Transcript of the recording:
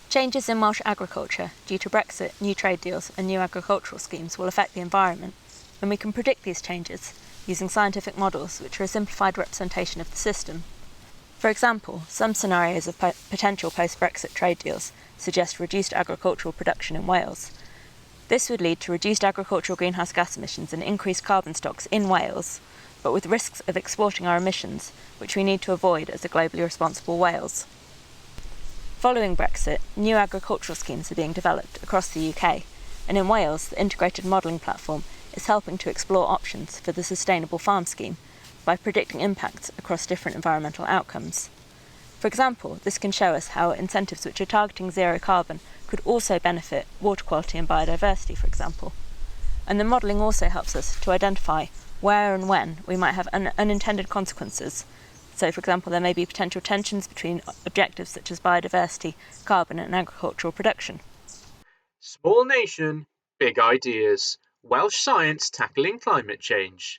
Changes in Welsh agriculture due to Brexit, new trade deals and new agricultural schemes will affect the environment, and we can predict these changes using scientific models which are a simplified representation of the system. For example, some scenarios of potential post-Brexit trade deals suggest reduced agricultural production in Wales. This would lead to reduced agricultural greenhouse gas emissions and increased carbon stocks in Wales, but with risks of exporting our emissions, which we need to avoid as a globally responsible Wales. Following Brexit, new agricultural schemes are being developed across the UK, and in Wales, the Integrated Modelling Platform is helping to explore options for the Sustainable Farm Scheme by predicting impacts across different environmental outcomes. For example, this can show us how incentives which are targeting zero carbon could also benefit water quality and biodiversity, for example. And the modelling also helps us to identify where and when we might have unintended consequences. So, for example, there may be potential tensions between objectives such as biodiversity, carbon and agricultural production. Small nation, big ideas. Welsh science tackling climate change.